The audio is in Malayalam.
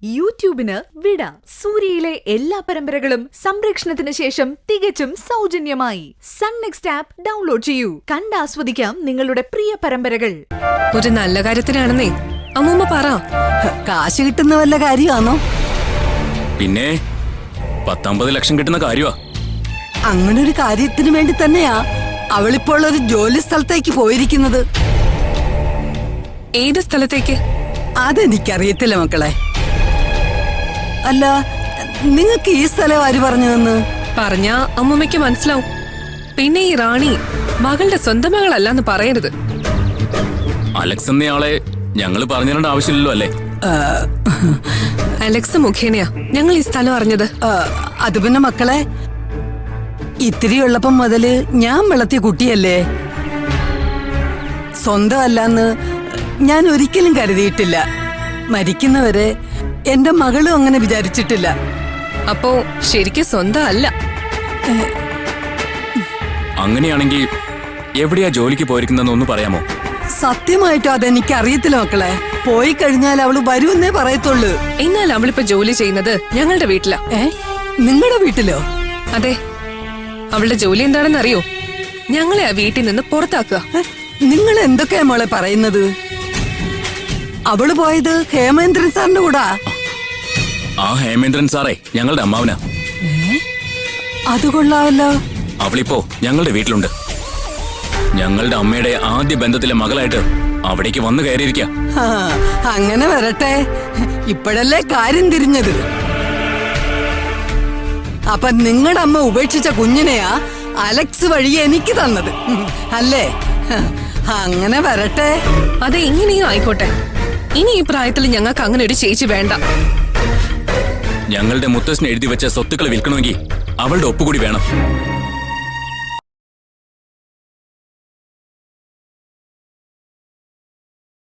യൂട്യൂബിന് വിട. സൂര്യയിലെ എല്ലാ പരമ്പരകളും സംരക്ഷണത്തിന് ശേഷം തികച്ചും സൗജന്യമായി സൺ നെക്സ്റ്റ് ആപ്പ് ഡൗൺലോഡ് ചെയ്യൂ. കണ്ടാസ്വദിക്കാം നിങ്ങളുടെ പ്രിയ പരമ്പരകൾ. ഒരു നല്ല കാര്യത്തിനാണെന്നേ അമ്മൂമ്മ പറ. കാശ് കിട്ടുന്ന വല്ല കാര്യമാണോ? പിന്നെ 10-50 ലക്ഷം കിട്ടുന്ന കാര്യമാ. അങ്ങനൊരു കാര്യത്തിന് വേണ്ടി തന്നെയാ അവളിപ്പോൾ ഒരു ജോലി സ്ഥലത്തേക്ക് പോയിരിക്കുന്നത്. ഏത് സ്ഥലത്തേക്ക്? അതെനിക്കറിയത്തില്ല മക്കളെ. അല്ല, നിങ്ങക്ക് ഈ സ്ഥലം ആര് പറഞ്ഞതെന്ന്? പറഞ്ഞാ അമ്മൂമ്മയ്ക്ക് മനസ്സിലാവും. പിന്നെ ഈ റാണി മകളുടെ സ്വന്തം മകളല്ലെന്ന് പറയരുത്. അലക്സ് എന്നയാളെ ഞങ്ങൾ പറഞ്ഞു തരേണ്ട ആവശ്യമില്ലല്ലോ അല്ലേ? അലക്സ് മുഖേനയാ ഞങ്ങൾ ഈ സ്ഥലം അറിഞ്ഞത്. അത് പിന്നെ മക്കളെ, ഇത്തിരി ഉള്ളപ്പം മുതല് ഞാൻ വളർത്തിയ കുട്ടിയല്ലേ. സ്വന്തം അല്ലാന്ന് ഞാൻ ഒരിക്കലും കരുതിയിട്ടില്ല. മരിക്കുന്നവരെ എന്റെ മകളും അങ്ങനെ വിചാരിച്ചിട്ടില്ല. അപ്പോ ശരിക്കും സ്വന്തം അല്ല. അങ്ങനെയാണെങ്കിൽ എവിടെയാ ജോലിക്ക് പോയിരിക്കുന്നതെന്ന് ഒന്ന് പറയാമോ? സത്യമായിട്ടും അതെനിക്ക് അറിയത്തില്ല മക്കളെ. പോയി കഴിഞ്ഞാൽ അവള് വരുമെന്നേ പറയത്തുള്ളൂ. എന്നാൽ അവളിപ്പോ ജോലി ചെയ്യുന്നത് ഞങ്ങളുടെ വീട്ടിലാ. നിങ്ങളുടെ വീട്ടിലോ? അതെ. അവളുടെ ജോലി എന്താണെന്ന് അറിയോ? ഞങ്ങളെ ആ വീട്ടിൽ നിന്ന് പുറത്താക്കുക. നിങ്ങൾ എന്തൊക്കെയാ മോളെ പറയുന്നത്? അവള് പോയത് ഹേമേന്ദ്രൻ സാറിന്റെ കൂടാ. ആ ഹേമേന്ദ്രൻ സാറേ ഞങ്ങളുടെ അമ്മാവനാ. അത് കൊള്ളാവല്ലോ. അവളിപ്പോ ഞങ്ങളുടെ വീട്ടിലുണ്ട്. ഞങ്ങളുടെ അമ്മയുടെ ആദ്യ ബന്ധത്തിലെ മകളായിട്ട് അവിടേക്ക് വന്നു കയറിയിരിക്ക. അങ്ങനെ വരട്ടെ. ഇപ്പോഴല്ലേ കാര്യം തിരിഞ്ഞത്. അപ്പൊ നിങ്ങളുടെ അമ്മ ഉപേക്ഷിച്ച കുഞ്ഞിനെയാ അലക്സ് വഴി എനിക്ക് തന്നത് അല്ലേ? അങ്ങനെ വരട്ടെ. അതെ, ഇങ്ങനെയും ആയിക്കോട്ടെ. ഇനി ഈ പ്രായത്തിൽ ഞങ്ങൾക്ക് അങ്ങനെ ഒരു ചേച്ചി വേണ്ട. ഞങ്ങളുടെ മുത്തശ്ശന് എഴുതി വെച്ച സ്വത്തുക്കൾ വിൽക്കണമെങ്കിൽ അവളുടെ ഒപ്പുകൂടി വേണം.